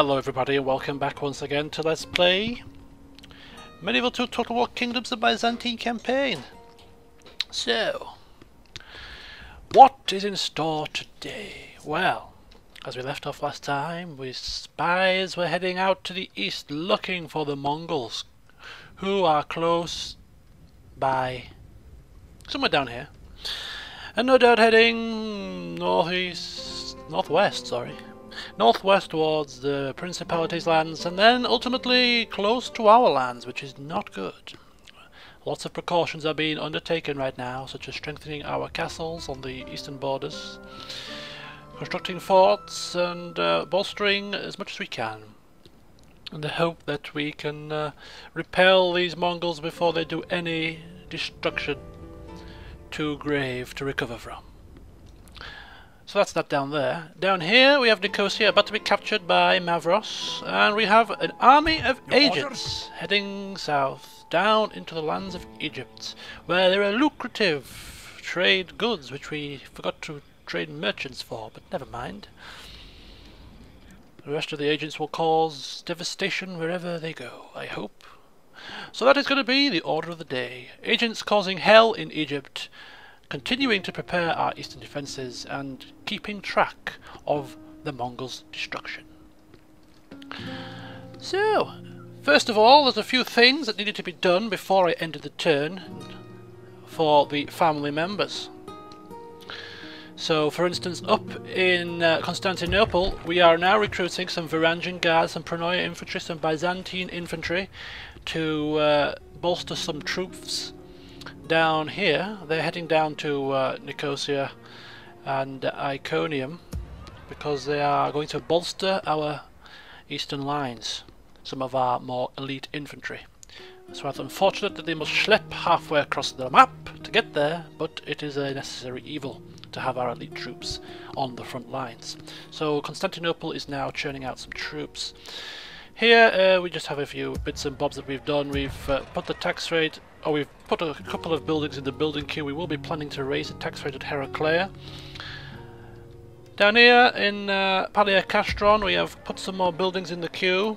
Hello everybody and welcome back once again to Let's Play Medieval 2 Total War Kingdoms the Byzantine campaign. So, what is in store today? Well, as we left off last time, we spies were heading out to the east looking for the Mongols, who are close by, somewhere down here, and no doubt heading northwest towards the Principalities' lands, and then ultimately close to our lands, which is not good. Lots of precautions are being undertaken right now, such as strengthening our castles on the eastern borders, constructing forts, and bolstering as much as we can, in the hope that we can repel these Mongols before they do any destruction too grave to recover from. So that's that down there. Down here we have Nicosia about to be captured by Mavros, and we have an army of agents heading south down into the lands of Egypt, where there are lucrative trade goods which we forgot to trade merchants for, but never mind. The rest of the agents will cause devastation wherever they go, I hope. So that is going to be the order of the day. Agents causing hell in Egypt, continuing to prepare our eastern defences, and keeping track of the Mongols' destruction. So, first of all, there's a few things that needed to be done before I ended the turn for the family members. So, for instance, up in Constantinople, we are now recruiting some Varangian guards, some Pronoia infantry, some Byzantine infantry to bolster some troops down here. They're heading down to Nicosia and Iconium because they are going to bolster our eastern lines, some of our more elite infantry. It's rather unfortunate that they must schlep halfway across the map to get there, but it is a necessary evil to have our elite troops on the front lines. So Constantinople is now churning out some troops. Here we just have a few bits and bobs that we've done. We've put the tax rate, or we've put a couple of buildings in the building queue. We will be planning to raise the tax rate at Heraclea. Down here in Paleocastron we have put some more buildings in the queue.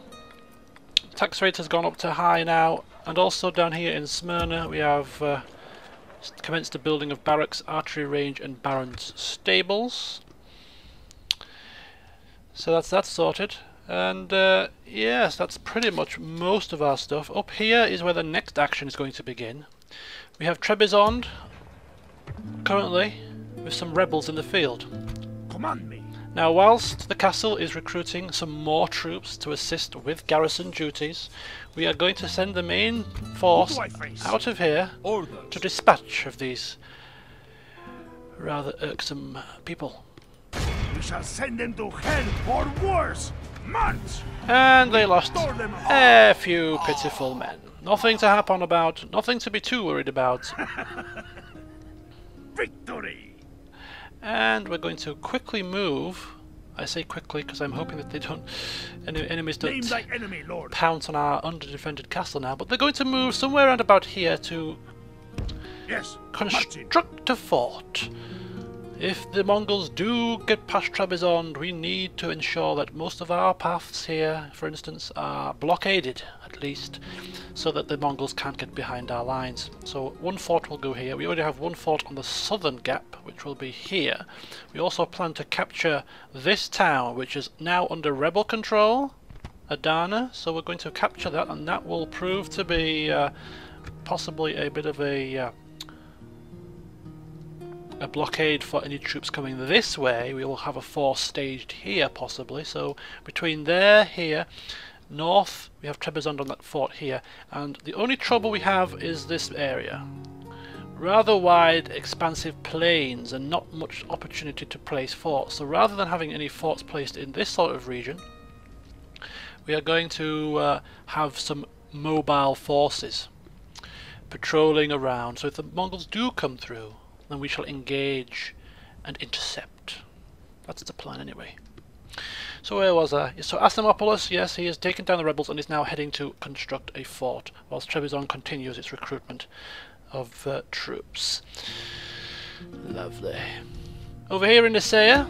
Tax rate has gone up to high now, and also down here in Smyrna we have commenced the building of barracks, archery range and barons' stables. So that's that sorted. And yes, that's pretty much most of our stuff. Up here is where the next action is going to begin. We have Trebizond currently with some rebels in the field. Command me. Now, whilst the castle is recruiting some more troops to assist with garrison duties, we are going to send the main force out of here to dispatch of these rather irksome people. We shall send them to hell or worse. March! And they lost a few pitiful men. Nothing to happen about, nothing to be too worried about. Victory! And we're going to quickly move. I say quickly because I'm hoping that they don't, any enemies don't enemy, Lord. Pounce on our under-defended castle now. But they're going to move somewhere around about here to construct a fort. If the Mongols do get past Trebizond, we need to ensure that most of our paths here, for instance, are blockaded, at least, so that the Mongols can't get behind our lines. So one fort will go here. We already have one fort on the southern gap, which will be here. We also plan to capture this town, which is now under rebel control, Adana, so we're going to capture that, and that will prove to be possibly a bit of a blockade for any troops coming this way. We will have a force staged here possibly, so between there, here, north, we have Trebizond on that fort here, and the only trouble we have is this area. Rather wide, expansive plains and not much opportunity to place forts, so rather than having any forts placed in this sort of region, we are going to have some mobile forces patrolling around, so if the Mongols do come through, then we shall engage and intercept. That's the plan anyway. So where was I? So Asimopolis, yes, he has taken down the rebels and is now heading to construct a fort, whilst Trebizond continues its recruitment of troops. Lovely. Over here in Nicaea,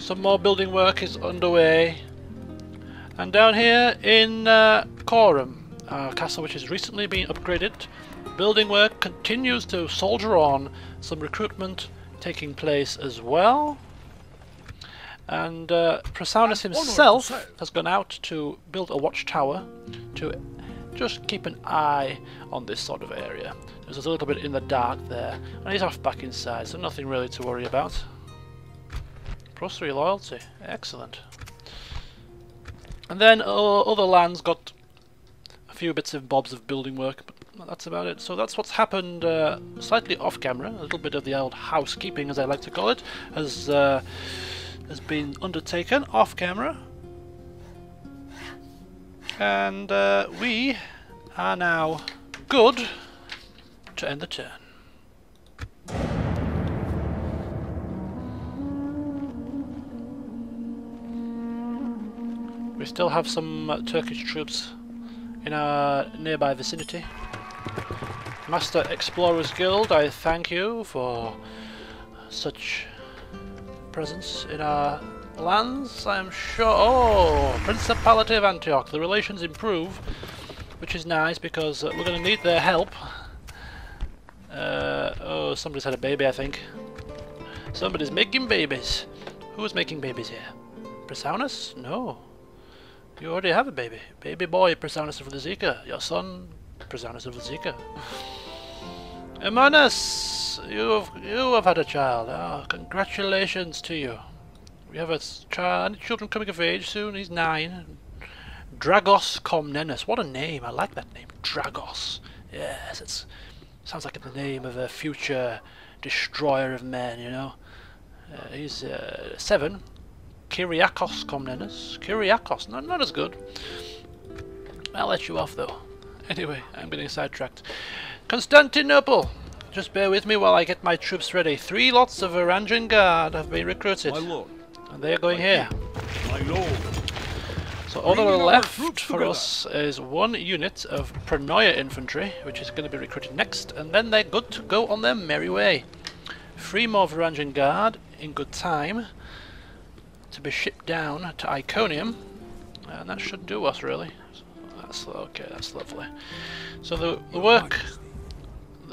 some more building work is underway. And down here in Corum, our castle which has recently been upgraded, building work continues to soldier on, some recruitment taking place as well. And Prasaunus himself has gone out to build a watchtower to just keep an eye on this sort of area. There's a little bit in the dark there, and he's off back inside, so nothing really to worry about. +3 loyalty, excellent. And then other lands got a few bits and bobs of building work, but that's about it. So that's what's happened slightly off camera. A little bit of the old housekeeping, as I like to call it, has been undertaken off camera. And we are now good to end the turn. We still have some Turkish troops in our nearby vicinity. Master Explorers Guild, I thank you for such presence in our lands. I'm sure. Oh, Principality of Antioch. The relations improve, which is nice because we're going to need their help. Oh, somebody's had a baby, I think. Somebody's making babies. Who's making babies here? Prasaunus? No. You already have a baby. Baby boy, Prasaunus of the Zika. Your son, Prasaunus of the Zika. Emanus, you have had a child. Oh, congratulations to you. We have a child, children coming of age soon. He's 9. Dragos Komnenos. What a name! I like that name. Dragos. Yes, it sounds like the name of a future destroyer of men. You know. He's 7. Kyriakos Komnenos. Kyriakos, not as good. I'll let you off though. Anyway, I'm getting sidetracked. Constantinople! Just bear with me while I get my troops ready. 3 lots of Varangian Guard have been recruited. My lord. And they're going here. My lord. So on the left for us is 1 unit of Pranoia infantry, which is going to be recruited next, and then they're good to go on their merry way. 3 more Varangian Guard in good time to be shipped down to Iconium, and that should do us really. That's okay, that's lovely. So the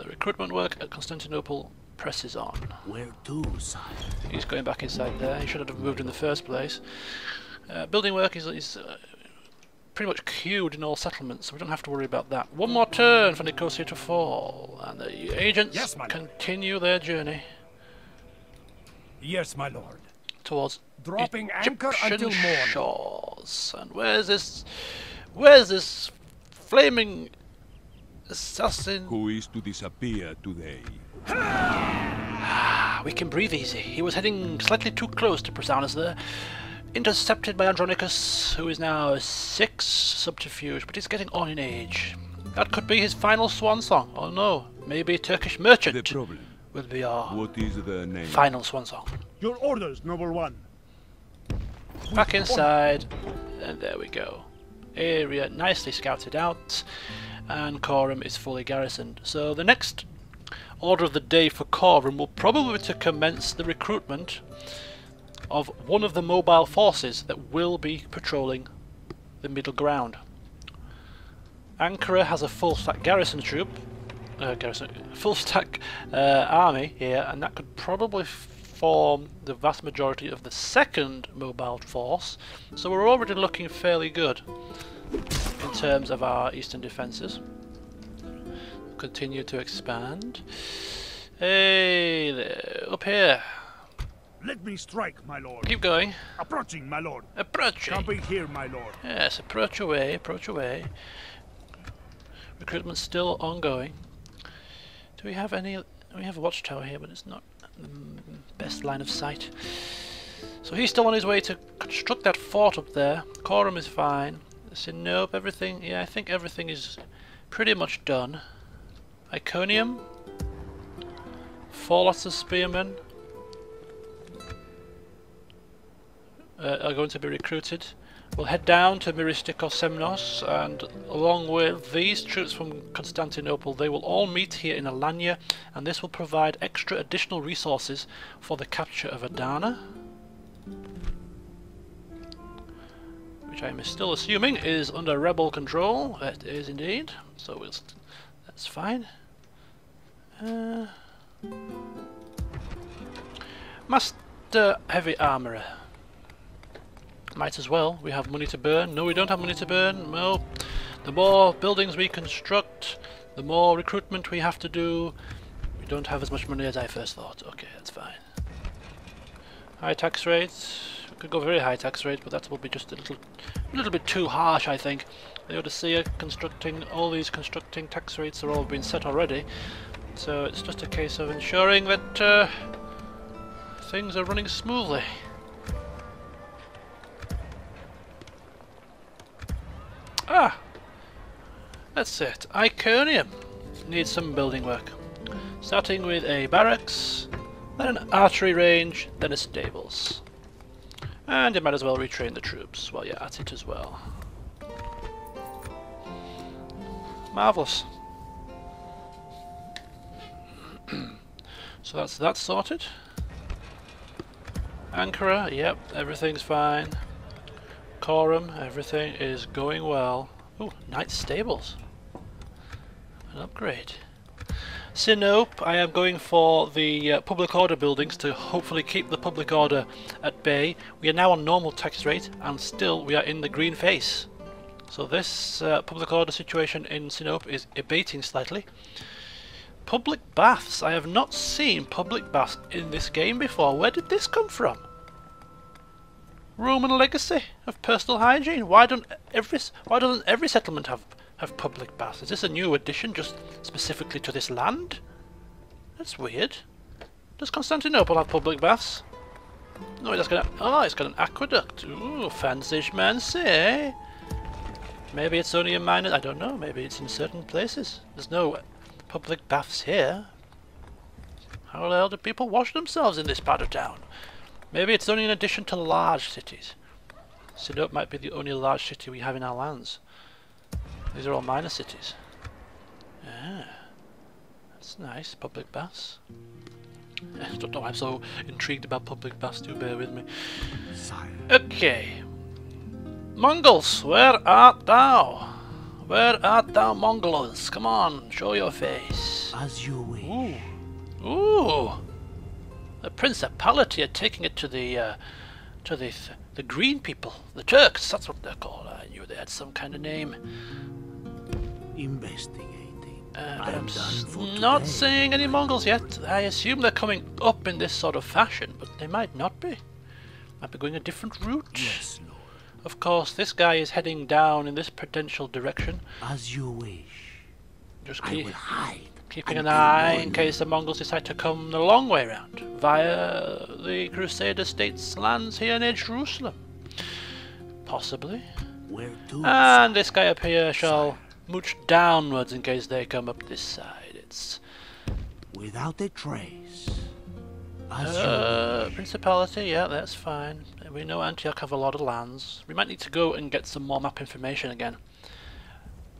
recruitment work at Constantinople presses on. Where to, sire? He's going back inside there. He shouldn't have moved in the first place. Building work is pretty much queued in all settlements, so we don't have to worry about that. 1 more turn for Nicosia to fall, and the agents continue their journey. Yes, my lord. Towards dropping anchor until Egyptian morning. shores. And where's this flaming assassin? Who is to disappear today? We can breathe easy. He was heading slightly too close to Prasaunus there. Intercepted by Andronicus, who is now 6 subterfuge, but he's getting on in age. That could be his final swan song. Oh no, maybe Turkish merchant The problem. will be our What is the name? final swan song. Your orders, noble one. Back inside, and there we go. Area nicely scouted out, and Corum is fully garrisoned. So the next order of the day for Corum will probably be to commence the recruitment of one of the mobile forces that will be patrolling the middle ground. Ankara has a full stack garrison troop, full stack army here, and that could probably form the vast majority of the second mobile force. So we're already looking fairly good in terms of our eastern defences. Continue to expand. Hey there, up here. Let me strike, my lord. Keep going. Approaching, my lord. Approaching. Camping here, my lord. Yes, approach away, approach away. Recruitment's still ongoing. Do we have any? We have a watchtower here, but it's not the best line of sight. So he's still on his way to construct that fort up there. Corum is fine. Nope, everything. Yeah, I think everything is pretty much done. Iconium. 4 lots of spearmen are going to be recruited. We'll head down to Myristikos Semnos, and along with these troops from Constantinople, they will all meet here in Alanya, and this will provide extra additional resources for the capture of Adana, which I'm still assuming is under rebel control. It is indeed, so that's fine. Master Heavy Armourer. Might as well. We have money to burn. No, we don't have money to burn. No. The more buildings we construct, the more recruitment we have to do. We don't have as much money as I first thought. Okay, that's fine. High tax rates. We could go very high tax rates, but that will be just a little bit too harsh, I think. The Odyssey constructing, all these constructing tax rates are all been set already. So it's just a case of ensuring that things are running smoothly. Ah! That's it. Iconium needs some building work. Starting with a barracks, then an archery range, then a stables. And you might as well retrain the troops while you're at it as well. Marvellous. So that's that sorted. Ankara, yep, everything's fine. Corum, everything is going well. Ooh, nice stables. An upgrade. Sinope, I am going for the public order buildings to hopefully keep the public order at bay. We are now on normal tax rate and still we are in the green phase. So this public order situation in Sinope is abating slightly. Public baths. I have not seen public baths in this game before. Where did this come from? Roman legacy of personal hygiene. Why doesn't every settlement have public baths? Is this a new addition just specifically to this land? That's weird. Does Constantinople have public baths? No, it's got an aqueduct. Ooh, fancy schmancy, eh? Maybe it's only a minor, I don't know, maybe it's in certain places. There's no public baths here. How the hell do people wash themselves in this part of town? Maybe it's only in addition to large cities. Sinope might be the only large city we have in our lands. These are all minor cities. Ah, that's nice, public baths. I don't know why I'm so intrigued about public baths, do bear with me. Okay. Mongols, where art thou? Where art thou, Mongols? Come on, show your face. As you wish. Ooh. Ooh. The principality are taking it to the green people, the Turks. That's what they're called. I knew they had some kind of name. Investigating. I'm not seeing any Mongols yet. I assume they're coming up in this sort of fashion, but they might not be. Might be going a different route. Yes, Lord. Of course, this guy is heading down in this potential direction. As you wish. Just I will hide. keeping an eye in case the Mongols decide to come the long way round, via the Crusader states' lands here near Jerusalem. Possibly. Where to? And this guy up here shall mooch downwards in case they come up this side. It's without a trace. As you wish. Principality, yeah, that's fine. We know Antioch have a lot of lands. We might need to go and get some more map information again.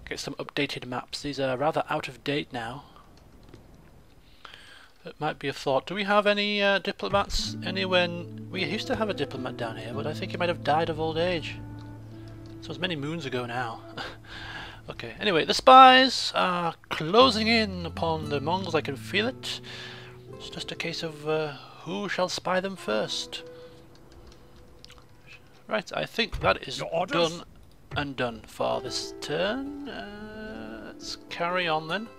Get some updated maps. These are rather out of date now. It might be a thought. Do we have any diplomats anywhere? We used to have a diplomat down here, but I think he might have died of old age. So it's many moons ago now. Okay, anyway, the spies are closing in upon the Mongols. I can feel it. It's just a case of who shall spy them first. Right, I think that is done and done for this turn. Let's carry on then.